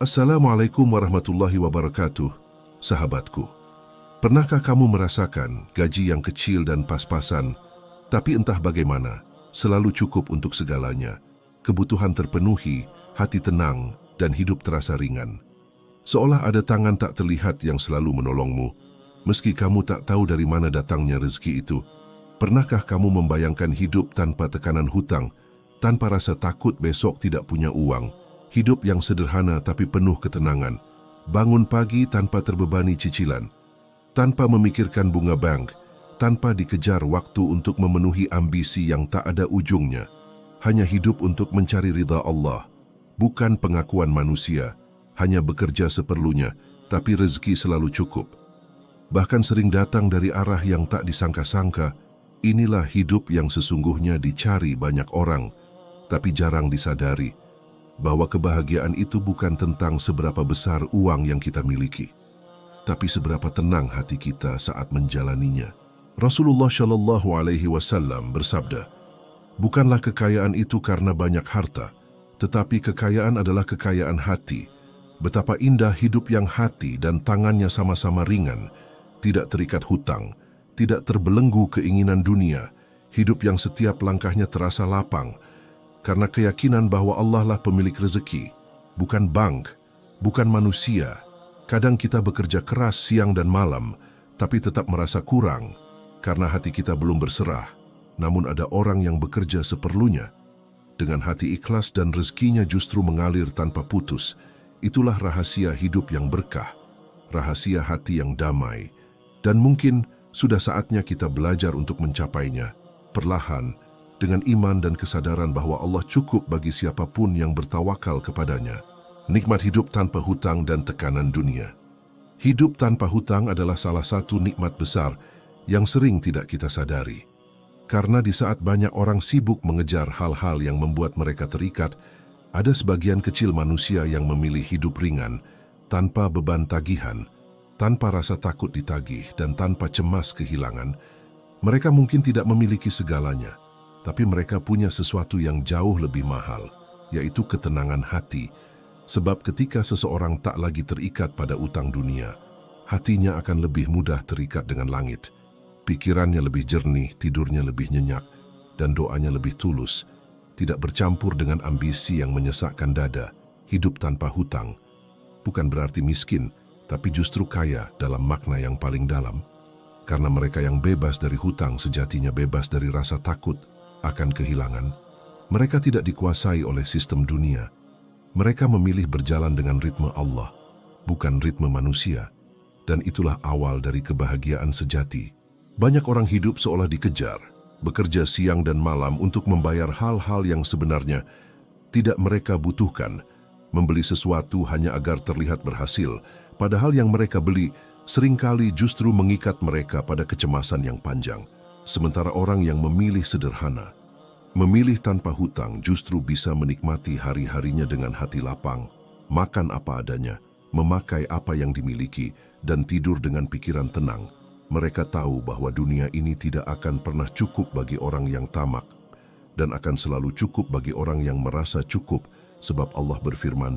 Assalamualaikum warahmatullahi wabarakatuh, sahabatku. Pernahkah kamu merasakan gaji yang kecil dan pas-pasan, tapi entah bagaimana, selalu cukup untuk segalanya, kebutuhan terpenuhi, hati tenang, dan hidup terasa ringan? Seolah ada tangan tak terlihat yang selalu menolongmu, meski kamu tak tahu dari mana datangnya rezeki itu. Pernahkah kamu membayangkan hidup tanpa tekanan hutang, tanpa rasa takut besok tidak punya uang, hidup yang sederhana tapi penuh ketenangan, bangun pagi tanpa terbebani cicilan, tanpa memikirkan bunga bank, tanpa dikejar waktu untuk memenuhi ambisi yang tak ada ujungnya, hanya hidup untuk mencari ridha Allah, bukan pengakuan manusia, hanya bekerja seperlunya, tapi rezeki selalu cukup. Bahkan sering datang dari arah yang tak disangka-sangka. Inilah hidup yang sesungguhnya dicari banyak orang, tapi jarang disadari bahwa kebahagiaan itu bukan tentang seberapa besar uang yang kita miliki, tapi seberapa tenang hati kita saat menjalaninya. Rasulullah Shallallahu Alaihi Wasallam bersabda, "Bukanlah kekayaan itu karena banyak harta, tetapi kekayaan adalah kekayaan hati. Betapa indah hidup yang hati dan tangannya sama-sama ringan, tidak terikat hutang, tidak terbelenggu keinginan dunia, hidup yang setiap langkahnya terasa lapang, karena keyakinan bahwa Allah lah pemilik rezeki, bukan bank, bukan manusia. Kadang kita bekerja keras siang dan malam, tapi tetap merasa kurang, karena hati kita belum berserah. Namun ada orang yang bekerja seperlunya, dengan hati ikhlas dan rezekinya justru mengalir tanpa putus. Itulah rahasia hidup yang berkah, rahasia hati yang damai, dan mungkin sudah saatnya kita belajar untuk mencapainya, perlahan, dengan iman dan kesadaran bahwa Allah cukup bagi siapapun yang bertawakal kepadanya. Nikmat hidup tanpa hutang dan tekanan dunia. Hidup tanpa hutang adalah salah satu nikmat besar yang sering tidak kita sadari. Karena di saat banyak orang sibuk mengejar hal-hal yang membuat mereka terikat, ada sebagian kecil manusia yang memilih hidup ringan, tanpa beban tagihan, tanpa rasa takut ditagih, dan tanpa cemas kehilangan. Mereka mungkin tidak memiliki segalanya, tapi mereka punya sesuatu yang jauh lebih mahal, yaitu ketenangan hati. Sebab ketika seseorang tak lagi terikat pada utang dunia, hatinya akan lebih mudah terikat dengan langit. Pikirannya lebih jernih, tidurnya lebih nyenyak, dan doanya lebih tulus, tidak bercampur dengan ambisi yang menyesakkan dada. Hidup tanpa hutang bukan berarti miskin, tapi justru kaya dalam makna yang paling dalam. Karena mereka yang bebas dari hutang sejatinya bebas dari rasa takut akan kehilangan. Mereka tidak dikuasai oleh sistem dunia. Mereka memilih berjalan dengan ritme Allah, bukan ritme manusia. Dan itulah awal dari kebahagiaan sejati. Banyak orang hidup seolah dikejar, bekerja siang dan malam untuk membayar hal-hal yang sebenarnya tidak mereka butuhkan, membeli sesuatu hanya agar terlihat berhasil, padahal yang mereka beli seringkali justru mengikat mereka pada kecemasan yang panjang. Sementara orang yang memilih sederhana, memilih tanpa hutang, justru bisa menikmati hari-harinya dengan hati lapang, makan apa adanya, memakai apa yang dimiliki, dan tidur dengan pikiran tenang. Mereka tahu bahwa dunia ini tidak akan pernah cukup bagi orang yang tamak, dan akan selalu cukup bagi orang yang merasa cukup, sebab Allah berfirman,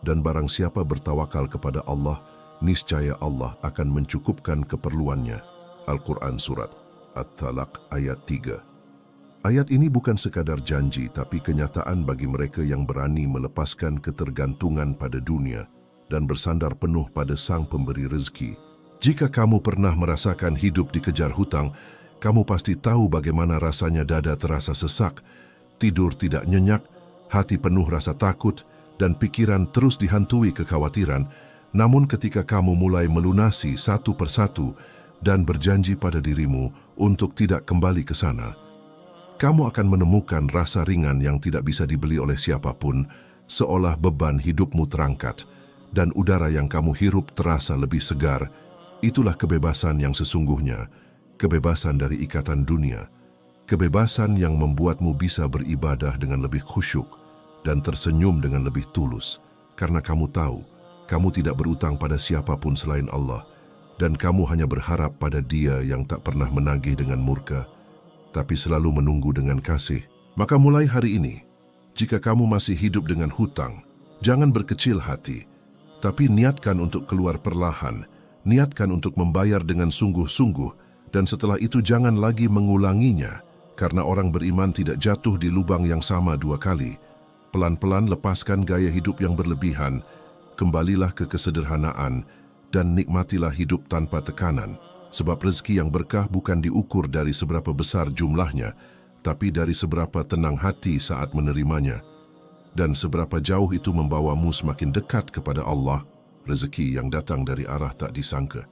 "Dan barang siapa bertawakal kepada Allah, niscaya Allah akan mencukupkan keperluannya." Al-Quran Surat At-Talaq ayat 3. Ayat ini bukan sekadar janji, tapi kenyataan bagi mereka yang berani melepaskan ketergantungan pada dunia dan bersandar penuh pada Sang Pemberi rezeki. Jika kamu pernah merasakan hidup dikejar hutang, kamu pasti tahu bagaimana rasanya dada terasa sesak, tidur tidak nyenyak, hati penuh rasa takut, dan pikiran terus dihantui kekhawatiran. Namun ketika kamu mulai melunasi satu persatu dan berjanji pada dirimu untuk tidak kembali ke sana, kamu akan menemukan rasa ringan yang tidak bisa dibeli oleh siapapun, seolah beban hidupmu terangkat, dan udara yang kamu hirup terasa lebih segar. Itulah kebebasan yang sesungguhnya, kebebasan dari ikatan dunia, kebebasan yang membuatmu bisa beribadah dengan lebih khusyuk dan tersenyum dengan lebih tulus, karena kamu tahu, kamu tidak berutang pada siapapun selain Allah, dan kamu hanya berharap pada Dia yang tak pernah menagih dengan murka, tapi selalu menunggu dengan kasih. Maka mulai hari ini, jika kamu masih hidup dengan hutang, jangan berkecil hati, Tapi niatkan untuk keluar perlahan, niatkan untuk membayar dengan sungguh-sungguh, dan setelah itu jangan lagi mengulanginya, karena orang beriman tidak jatuh di lubang yang sama 2 kali. Pelan-pelan lepaskan gaya hidup yang berlebihan, kembalilah ke kesederhanaan, dan nikmatilah hidup tanpa tekanan. Sebab rezeki yang berkah bukan diukur dari seberapa besar jumlahnya, tapi dari seberapa tenang hati saat menerimanya. Dan seberapa jauh itu membawamu semakin dekat kepada Allah, rezeki yang datang dari arah tak disangka.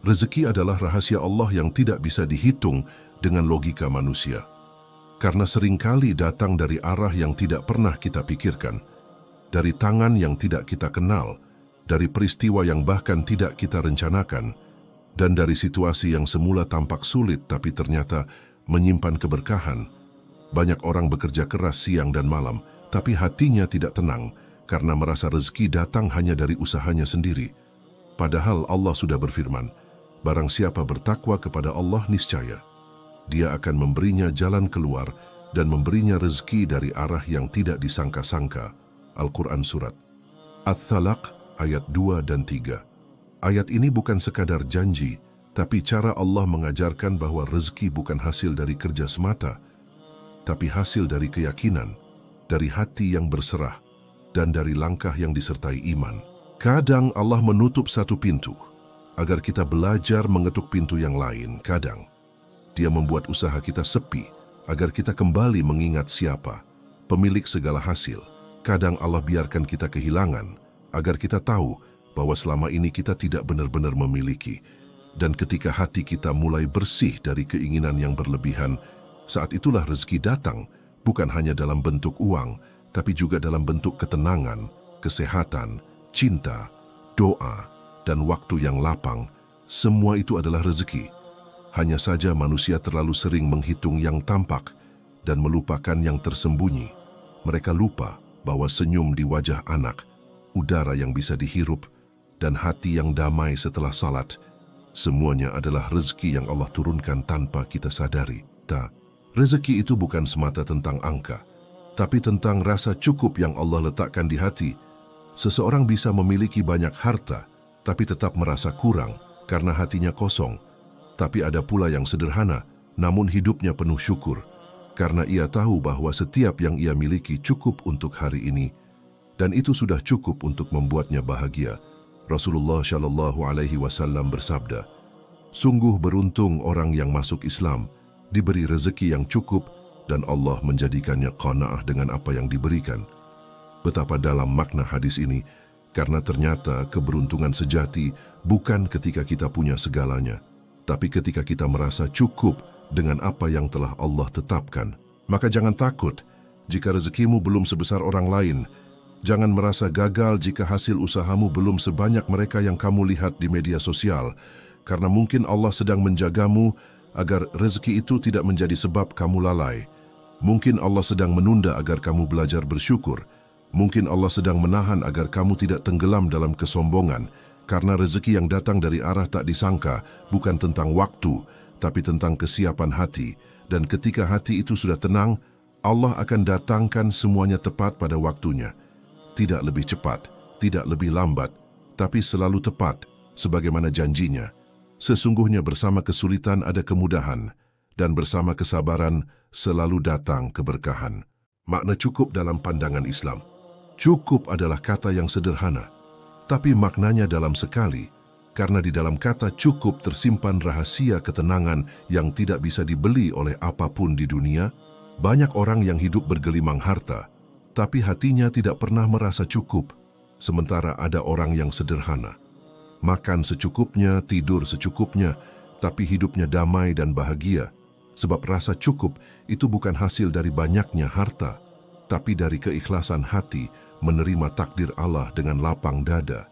Rezeki adalah rahasia Allah yang tidak bisa dihitung dengan logika manusia. Karena seringkali datang dari arah yang tidak pernah kita pikirkan, dari tangan yang tidak kita kenal, dari peristiwa yang bahkan tidak kita rencanakan, dan dari situasi yang semula tampak sulit tapi ternyata menyimpan keberkahan. Banyak orang bekerja keras siang dan malam, tapi hatinya tidak tenang karena merasa rezeki datang hanya dari usahanya sendiri. Padahal Allah sudah berfirman, barang siapa bertakwa kepada Allah niscaya Dia akan memberinya jalan keluar dan memberinya rezeki dari arah yang tidak disangka-sangka. Al-Quran Surat At-Thalaq ayat 2 dan 3. Ayat ini bukan sekadar janji, tapi cara Allah mengajarkan bahwa rezeki bukan hasil dari kerja semata, tapi hasil dari keyakinan, dari hati yang berserah, dan dari langkah yang disertai iman. Kadang Allah menutup satu pintu, agar kita belajar mengetuk pintu yang lain. Kadang Dia membuat usaha kita sepi, agar kita kembali mengingat siapa pemilik segala hasil. Kadang Allah biarkan kita kehilangan, agar kita tahu bahwa selama ini kita tidak benar-benar memiliki. Dan ketika hati kita mulai bersih dari keinginan yang berlebihan, saat itulah rezeki datang, bukan hanya dalam bentuk uang, tapi juga dalam bentuk ketenangan, kesehatan, cinta, doa, dan waktu yang lapang. Semua itu adalah rezeki. Hanya saja manusia terlalu sering menghitung yang tampak dan melupakan yang tersembunyi. Mereka lupa bahwa senyum di wajah anak, udara yang bisa dihirup, dan hati yang damai setelah salat, semuanya adalah rezeki yang Allah turunkan tanpa kita sadari. Rezeki itu bukan semata tentang angka, tapi tentang rasa cukup yang Allah letakkan di hati. Seseorang bisa memiliki banyak harta, tapi tetap merasa kurang karena hatinya kosong. Tapi ada pula yang sederhana, namun hidupnya penuh syukur, karena ia tahu bahwa setiap yang ia miliki cukup untuk hari ini, dan itu sudah cukup untuk membuatnya bahagia. Rasulullah Shallallahu Alaihi Wasallam bersabda, sungguh beruntung orang yang masuk Islam, diberi rezeki yang cukup, dan Allah menjadikannya qanaah dengan apa yang diberikan. Betapa dalam makna hadis ini, karena ternyata keberuntungan sejati bukan ketika kita punya segalanya, tapi ketika kita merasa cukup dengan apa yang telah Allah tetapkan. Maka jangan takut jika rezekimu belum sebesar orang lain. Jangan merasa gagal jika hasil usahamu belum sebanyak mereka yang kamu lihat di media sosial, karena mungkin Allah sedang menjagamu agar rezeki itu tidak menjadi sebab kamu lalai. Mungkin Allah sedang menunda agar kamu belajar bersyukur. Mungkin Allah sedang menahan agar kamu tidak tenggelam dalam kesombongan, karena rezeki yang datang dari arah tak disangka bukan tentang waktu, tapi tentang kesiapan hati. Dan ketika hati itu sudah tenang, Allah akan datangkan semuanya tepat pada waktunya. Tidak lebih cepat, tidak lebih lambat, tapi selalu tepat, sebagaimana janjinya. Sesungguhnya bersama kesulitan ada kemudahan, dan bersama kesabaran selalu datang keberkahan. Makna cukup dalam pandangan Islam. Cukup adalah kata yang sederhana, tapi maknanya dalam sekali, karena di dalam kata cukup tersimpan rahasia ketenangan yang tidak bisa dibeli oleh apapun di dunia. Banyak orang yang hidup bergelimang harta, tapi hatinya tidak pernah merasa cukup. Sementara ada orang yang sederhana, makan secukupnya, tidur secukupnya, tapi hidupnya damai dan bahagia. Sebab rasa cukup itu bukan hasil dari banyaknya harta, tapi dari keikhlasan hati menerima takdir Allah dengan lapang dada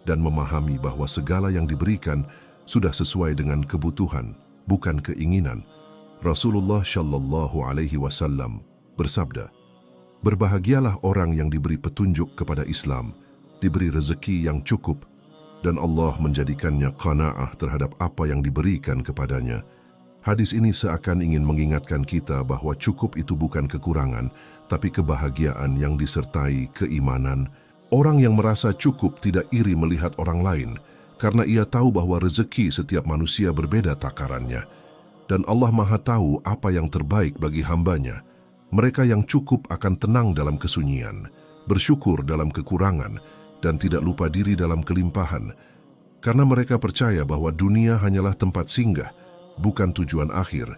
dan memahami bahwa segala yang diberikan sudah sesuai dengan kebutuhan, bukan keinginan. Rasulullah Shallallahu Alaihi Wasallam bersabda, berbahagialah orang yang diberi petunjuk kepada Islam, diberi rezeki yang cukup, dan Allah menjadikannya qanaah terhadap apa yang diberikan kepadanya. Hadis ini seakan ingin mengingatkan kita bahwa cukup itu bukan kekurangan, tapi kebahagiaan yang disertai keimanan, Orang yang merasa cukup tidak iri melihat orang lain, karena ia tahu bahwa rezeki setiap manusia berbeda takarannya, dan Allah Maha tahu apa yang terbaik bagi hambanya. Mereka yang cukup akan tenang dalam kesunyian, bersyukur dalam kekurangan, dan tidak lupa diri dalam kelimpahan, karena mereka percaya bahwa dunia hanyalah tempat singgah, bukan tujuan akhir,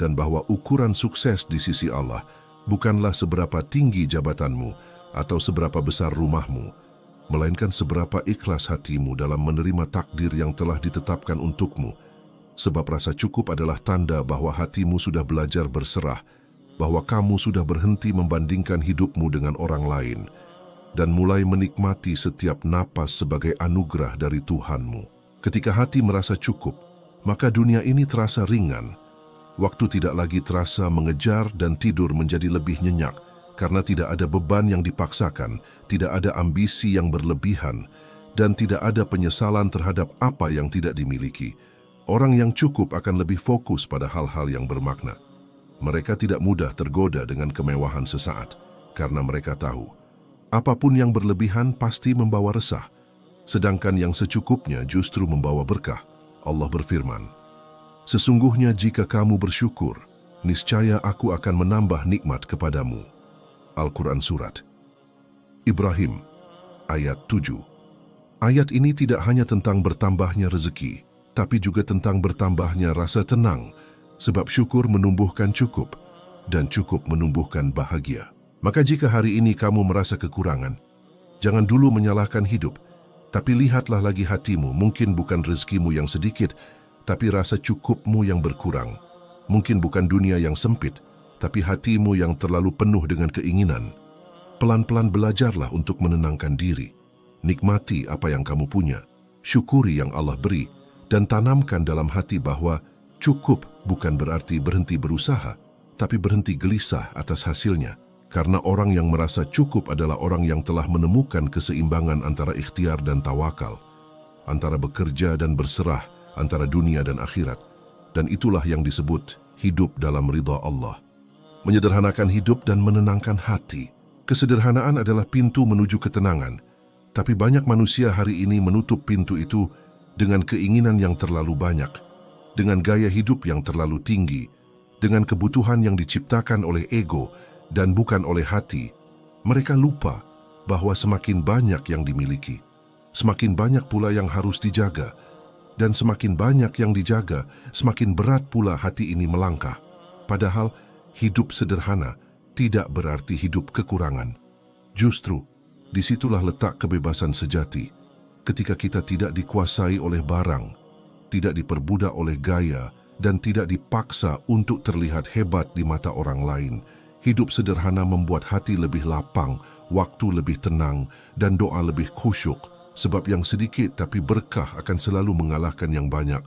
dan bahwa ukuran sukses di sisi Allah bukanlah seberapa tinggi jabatanmu atau seberapa besar rumahmu, melainkan seberapa ikhlas hatimu dalam menerima takdir yang telah ditetapkan untukmu. Sebab rasa cukup adalah tanda bahwa hatimu sudah belajar berserah, bahwa kamu sudah berhenti membandingkan hidupmu dengan orang lain, dan mulai menikmati setiap napas sebagai anugerah dari Tuhanmu. Ketika hati merasa cukup, maka dunia ini terasa ringan. Waktu tidak lagi terasa mengejar dan tidur menjadi lebih nyenyak, karena tidak ada beban yang dipaksakan, tidak ada ambisi yang berlebihan, dan tidak ada penyesalan terhadap apa yang tidak dimiliki. Orang yang cukup akan lebih fokus pada hal-hal yang bermakna. Mereka tidak mudah tergoda dengan kemewahan sesaat, karena mereka tahu, apapun yang berlebihan pasti membawa resah, sedangkan yang secukupnya justru membawa berkah. Allah berfirman, "Sesungguhnya jika kamu bersyukur, niscaya aku akan menambah nikmat kepadamu." Al-Quran Surat Ibrahim, ayat 7. Ayat ini tidak hanya tentang bertambahnya rezeki, tapi juga tentang bertambahnya rasa tenang, sebab syukur menumbuhkan cukup, dan cukup menumbuhkan bahagia. Maka jika hari ini kamu merasa kekurangan, jangan dulu menyalahkan hidup, tapi lihatlah lagi hatimu. Mungkin bukan rezekimu yang sedikit, tapi rasa cukupmu yang berkurang. Mungkin bukan dunia yang sempit, tapi hatimu yang terlalu penuh dengan keinginan. Pelan-pelan belajarlah untuk menenangkan diri. Nikmati apa yang kamu punya, syukuri yang Allah beri, dan tanamkan dalam hati bahwa cukup bukan berarti berhenti berusaha, tapi berhenti gelisah atas hasilnya. Karena orang yang merasa cukup adalah orang yang telah menemukan keseimbangan antara ikhtiar dan tawakal, antara bekerja dan berserah, antara dunia dan akhirat. Dan itulah yang disebut hidup dalam ridha Allah. Menyederhanakan hidup dan menenangkan hati. Kesederhanaan adalah pintu menuju ketenangan, tapi banyak manusia hari ini menutup pintu itu dengan keinginan yang terlalu banyak, dengan gaya hidup yang terlalu tinggi, dengan kebutuhan yang diciptakan oleh ego dan bukan oleh hati. Mereka lupa bahwa semakin banyak yang dimiliki, semakin banyak pula yang harus dijaga, dan semakin banyak yang dijaga, semakin berat pula hati ini melangkah. Padahal hidup sederhana tidak berarti hidup kekurangan. Justru, disitulah letak kebebasan sejati. Ketika kita tidak dikuasai oleh barang, tidak diperbudak oleh gaya, dan tidak dipaksa untuk terlihat hebat di mata orang lain. Hidup sederhana membuat hati lebih lapang, waktu lebih tenang, dan doa lebih khusyuk. Sebab yang sedikit tapi berkah akan selalu mengalahkan yang banyak,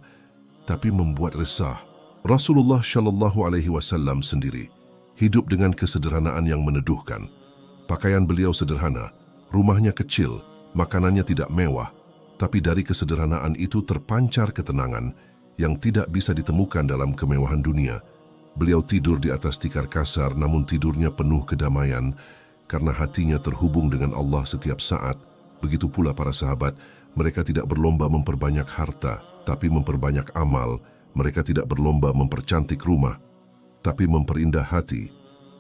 tapi membuat resah. Rasulullah SAW sendiri hidup dengan kesederhanaan yang meneduhkan. Pakaian beliau sederhana, rumahnya kecil, makanannya tidak mewah, tapi dari kesederhanaan itu terpancar ketenangan yang tidak bisa ditemukan dalam kemewahan dunia. Beliau tidur di atas tikar kasar, namun tidurnya penuh kedamaian karena hatinya terhubung dengan Allah setiap saat. Begitu pula para sahabat, mereka tidak berlomba memperbanyak harta, tapi memperbanyak amal. Mereka tidak berlomba mempercantik rumah, tapi memperindah hati,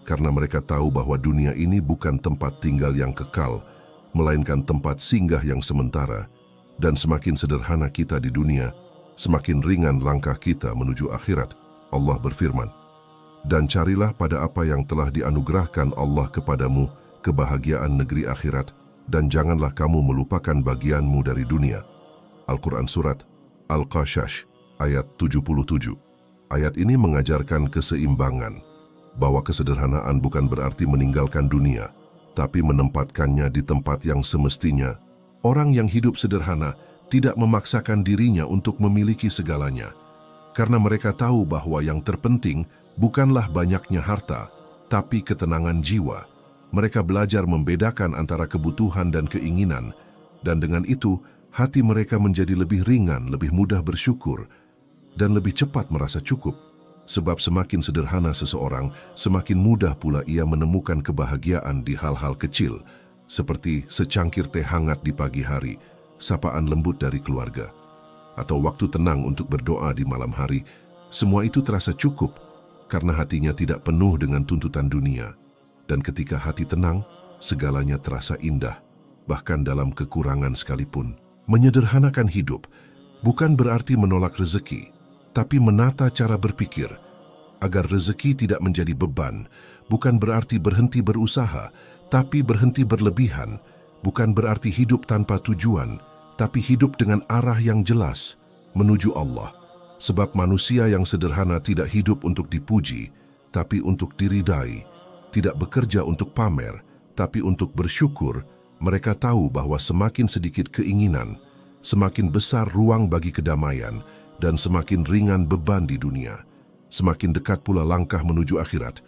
karena mereka tahu bahwa dunia ini bukan tempat tinggal yang kekal, melainkan tempat singgah yang sementara. Dan semakin sederhana kita di dunia, semakin ringan langkah kita menuju akhirat. Allah berfirman, "Dan carilah pada apa yang telah dianugerahkan Allah kepadamu kebahagiaan negeri akhirat, dan janganlah kamu melupakan bagianmu dari dunia." Al-Quran Surat Al-Qashash ayat 77. Ayat ini mengajarkan keseimbangan, bahwa kesederhanaan bukan berarti meninggalkan dunia, tapi menempatkannya di tempat yang semestinya. Orang yang hidup sederhana tidak memaksakan dirinya untuk memiliki segalanya, karena mereka tahu bahwa yang terpenting bukanlah banyaknya harta, tapi ketenangan jiwa. Mereka belajar membedakan antara kebutuhan dan keinginan, dan dengan itu hati mereka menjadi lebih ringan, lebih mudah bersyukur, dan lebih cepat merasa cukup. Sebab semakin sederhana seseorang, semakin mudah pula ia menemukan kebahagiaan di hal-hal kecil. seperti secangkir teh hangat di pagi hari, sapaan lembut dari keluarga, atau waktu tenang untuk berdoa di malam hari, semua itu terasa cukup karena hatinya tidak penuh dengan tuntutan dunia. Dan ketika hati tenang, segalanya terasa indah, bahkan dalam kekurangan sekalipun. Menyederhanakan hidup bukan berarti menolak rezeki, tapi menata cara berpikir agar rezeki tidak menjadi beban. Bukan berarti berhenti berusaha, tapi berhenti berlebihan. Bukan berarti hidup tanpa tujuan, tapi hidup dengan arah yang jelas menuju Allah. Sebab manusia yang sederhana tidak hidup untuk dipuji, tapi untuk diridai. Tidak bekerja untuk pamer, tapi untuk bersyukur. Mereka tahu bahwa semakin sedikit keinginan, semakin besar ruang bagi kedamaian, dan semakin ringan beban di dunia. Semakin dekat pula langkah menuju akhirat.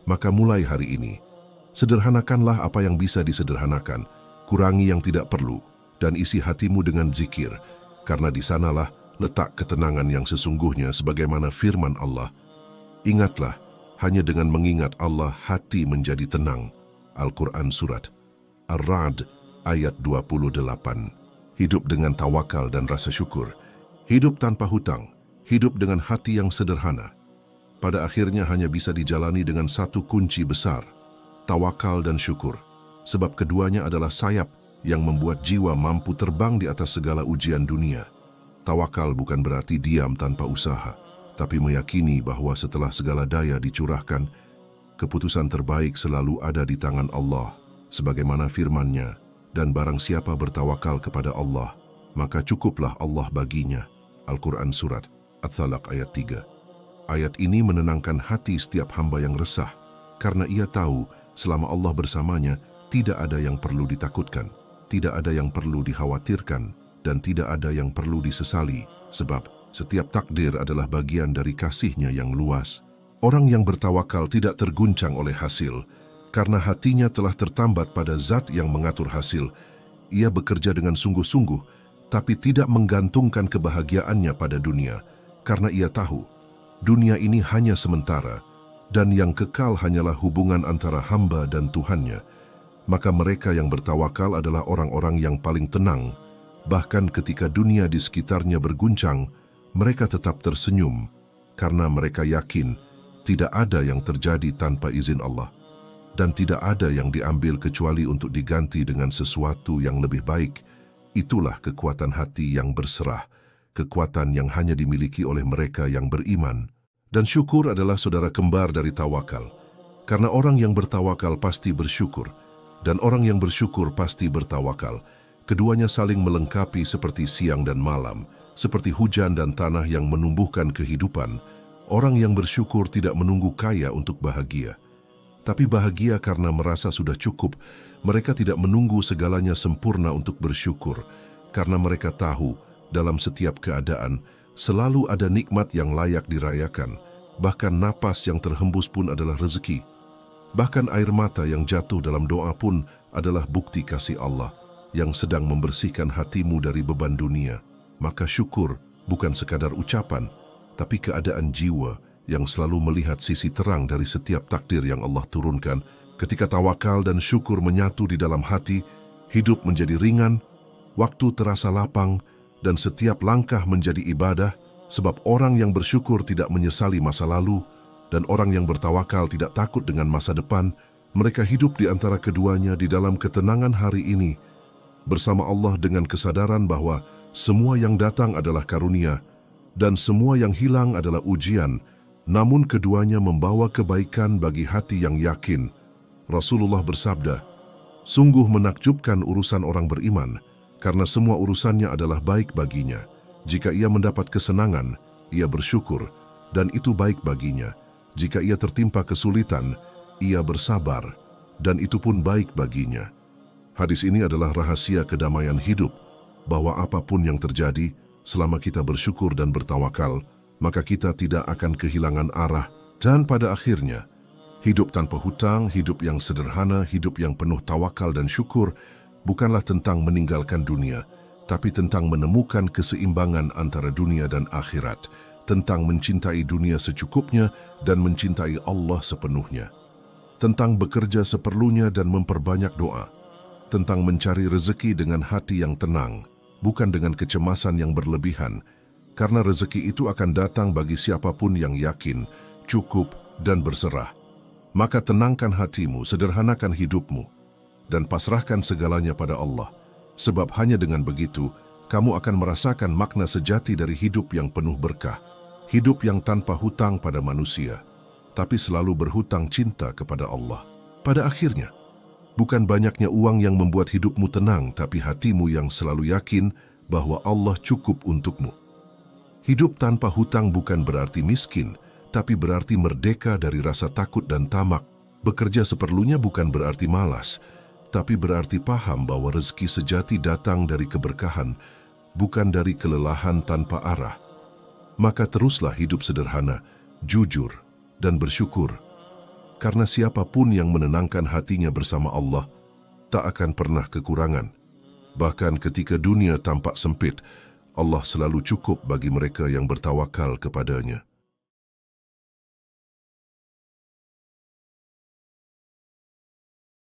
Maka mulai hari ini, sederhanakanlah apa yang bisa disederhanakan, kurangi yang tidak perlu, dan isi hatimu dengan zikir, karena di sanalah letak ketenangan yang sesungguhnya sebagaimana firman Allah. Ingatlah, hanya dengan mengingat Allah hati menjadi tenang. Al-Quran Surat Ar-Ra'd ayat 28. Hidup dengan tawakal dan rasa syukur. Hidup tanpa hutang, hidup dengan hati yang sederhana. Pada akhirnya hanya bisa dijalani dengan satu kunci besar, tawakal dan syukur. Sebab keduanya adalah sayap yang membuat jiwa mampu terbang di atas segala ujian dunia. Tawakal bukan berarti diam tanpa usaha, tapi meyakini bahwa setelah segala daya dicurahkan, keputusan terbaik selalu ada di tangan Allah, sebagaimana firman-Nya, dan barang siapa bertawakal kepada Allah, maka cukuplah Allah baginya. Al-Quran Surat At-Thalaq ayat 3. Ayat ini menenangkan hati setiap hamba yang resah, karena ia tahu selama Allah bersamanya, tidak ada yang perlu ditakutkan, tidak ada yang perlu dikhawatirkan, dan tidak ada yang perlu disesali, sebab setiap takdir adalah bagian dari kasih-Nya yang luas. Orang yang bertawakal tidak terguncang oleh hasil, karena hatinya telah tertambat pada Zat yang mengatur hasil. Ia bekerja dengan sungguh-sungguh, tapi tidak menggantungkan kebahagiaannya pada dunia, karena ia tahu, dunia ini hanya sementara, dan yang kekal hanyalah hubungan antara hamba dan Tuhannya. Maka mereka yang bertawakal adalah orang-orang yang paling tenang. Bahkan ketika dunia di sekitarnya berguncang, mereka tetap tersenyum, karena mereka yakin tidak ada yang terjadi tanpa izin Allah, dan tidak ada yang diambil kecuali untuk diganti dengan sesuatu yang lebih baik. Itulah kekuatan hati yang berserah, kekuatan yang hanya dimiliki oleh mereka yang beriman. Dan syukur adalah saudara kembar dari tawakal, karena orang yang bertawakal pasti bersyukur, dan orang yang bersyukur pasti bertawakal. Keduanya saling melengkapi seperti siang dan malam, seperti hujan dan tanah yang menumbuhkan kehidupan. Orang yang bersyukur tidak menunggu kaya untuk bahagia, tapi bahagia karena merasa sudah cukup. Mereka tidak menunggu segalanya sempurna untuk bersyukur, karena mereka tahu dalam setiap keadaan selalu ada nikmat yang layak dirayakan. Bahkan napas yang terhembus pun adalah rezeki. Bahkan air mata yang jatuh dalam doa pun adalah bukti kasih Allah yang sedang membersihkan hatimu dari beban dunia. Maka syukur bukan sekadar ucapan, tapi keadaan jiwa yang selalu melihat sisi terang dari setiap takdir yang Allah turunkan. Ketika tawakal dan syukur menyatu di dalam hati, hidup menjadi ringan, waktu terasa lapang, dan setiap langkah menjadi ibadah. Sebab orang yang bersyukur tidak menyesali masa lalu, dan orang yang bertawakal tidak takut dengan masa depan. Mereka hidup di antara keduanya di dalam ketenangan hari ini, bersama Allah dengan kesadaran bahwa semua yang datang adalah karunia, dan semua yang hilang adalah ujian, namun keduanya membawa kebaikan bagi hati yang yakin. Rasulullah bersabda, "Sungguh menakjubkan urusan orang beriman, karena semua urusannya adalah baik baginya. Jika ia mendapat kesenangan, ia bersyukur, dan itu baik baginya. Jika ia tertimpa kesulitan, ia bersabar, dan itu pun baik baginya." Hadis ini adalah rahasia kedamaian hidup, bahwa apapun yang terjadi, selama kita bersyukur dan bertawakal, maka kita tidak akan kehilangan arah. Dan pada akhirnya, hidup tanpa hutang, hidup yang sederhana, hidup yang penuh tawakal dan syukur, bukanlah tentang meninggalkan dunia, tapi tentang menemukan keseimbangan antara dunia dan akhirat, tentang mencintai dunia secukupnya dan mencintai Allah sepenuhnya, tentang bekerja seperlunya dan memperbanyak doa, tentang mencari rezeki dengan hati yang tenang, bukan dengan kecemasan yang berlebihan, karena rezeki itu akan datang bagi siapapun yang yakin, cukup, dan berserah. Maka tenangkan hatimu, sederhanakan hidupmu, dan pasrahkan segalanya pada Allah. Sebab hanya dengan begitu, kamu akan merasakan makna sejati dari hidup yang penuh berkah. Hidup yang tanpa hutang pada manusia, tapi selalu berhutang cinta kepada Allah. Pada akhirnya, bukan banyaknya uang yang membuat hidupmu tenang, tapi hatimu yang selalu yakin bahwa Allah cukup untukmu. Hidup tanpa hutang bukan berarti miskin, tapi berarti merdeka dari rasa takut dan tamak. Bekerja seperlunya bukan berarti malas, tapi berarti paham bahwa rezeki sejati datang dari keberkahan, bukan dari kelelahan tanpa arah. Maka teruslah hidup sederhana, jujur, dan bersyukur. Karena siapapun yang menenangkan hatinya bersama Allah, tak akan pernah kekurangan. Bahkan ketika dunia tampak sempit, Allah selalu cukup bagi mereka yang bertawakal kepadanya.